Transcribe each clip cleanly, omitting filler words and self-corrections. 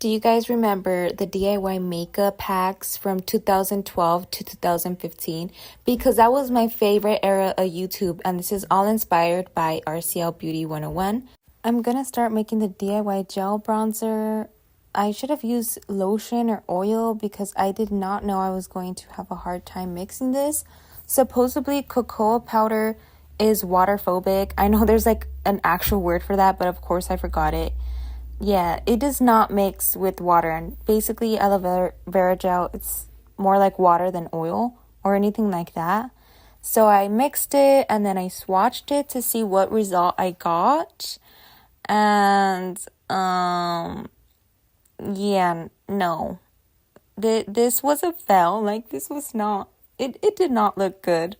Do you guys remember the DIY makeup hacks from 2012 to 2015? Because that was my favorite era of YouTube, and this is all inspired by RCL Beauty 101. I'm gonna start making the DIY gel bronzer. I should have used lotion or oil because I did not know I was going to have a hard time mixing this. Supposedly, cocoa powder is waterphobic. I know there's like an actual word for that, but of course I forgot it. Yeah, it does not mix with water, and basically aloe vera gel, it's more like water than oil or anything like that. So I mixed it and then I swatched it to see what result I got. And yeah, no. This was a fail. Like, this was not, it did not look good.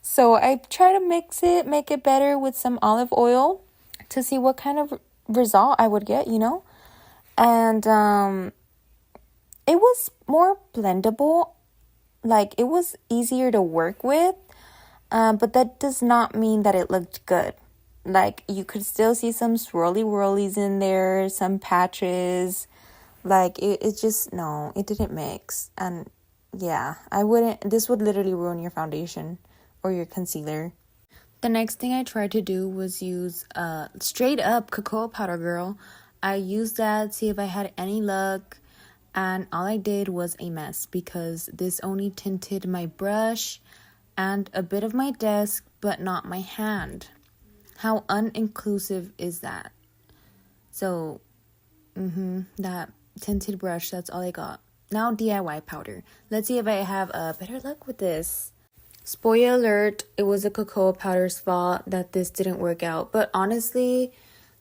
So I try to mix it, make it better with some olive oil to see what kind of result I would get, and it was more blendable, like it was easier to work with, but that does not mean that it looked good. Like, you could still see some swirly whirlies in there, some patches. Like, it just, no, it didn't mix. And yeah, this would literally ruin your foundation or your concealer. The next thing I tried to do was use straight up cocoa powder, girl. I used that, see if I had any luck, and all I did was a mess because this only tinted my brush and a bit of my desk, but not my hand. How uninclusive is that? So, that tinted brush, that's all I got. Now DIY powder. Let's see if I have better luck with this. Spoiler alert, it was a cocoa powder's fault that this didn't work out. But honestly,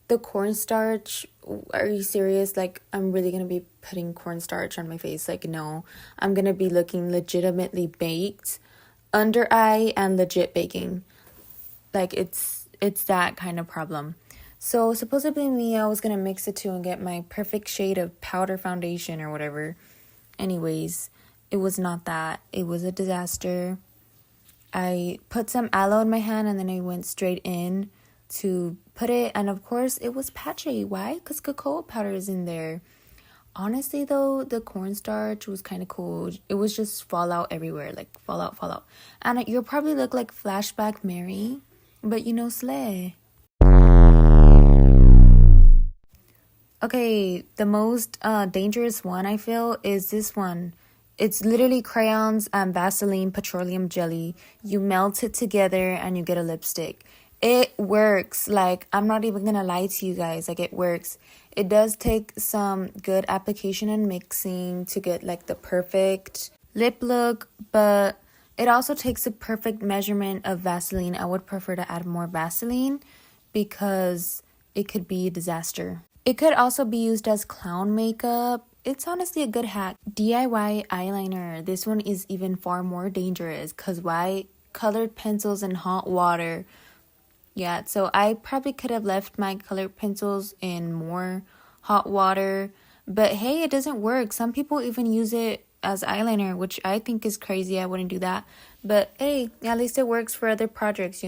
the cornstarch, are you serious? Like, I'm really going to be putting cornstarch on my face? Like, no. I'm going to be looking legitimately baked, under eye, and legit baking. Like, it's that kind of problem. So, supposedly I was going to mix the two and get my perfect shade of powder foundation or whatever. Anyways, it was not that. It was a disaster. I put some aloe in my hand and then I went straight in to put it. And of course, it was patchy. Why? Because cocoa powder is in there. Honestly, though, the cornstarch was kind of cool. It was just fallout everywhere. Like, fallout. And you'll probably look like Flashback Mary. But slay. Okay, the most dangerous one I feel is this one. It's literally crayons and Vaseline petroleum jelly. You melt it together and you get a lipstick. It works. Like, I'm not even gonna lie to you guys. Like, it works. It does take some good application and mixing to get like the perfect lip look, but it also takes a perfect measurement of Vaseline. I would prefer to add more Vaseline because it could be a disaster. It could also be used as clown makeup. It's honestly a good hack. DIY eyeliner. This one is even far more dangerous because why? Colored pencils in hot water. Yeah, so I probably could have left my colored pencils in more hot water. But hey, it doesn't work. Some people even use it as eyeliner, which I think is crazy. I wouldn't do that. But hey, at least it works for other projects,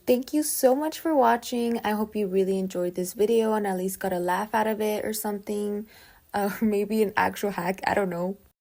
Thank you so much for watching. I hope you really enjoyed this video and at least got a laugh out of it or something. Or maybe an actual hack. I don't know.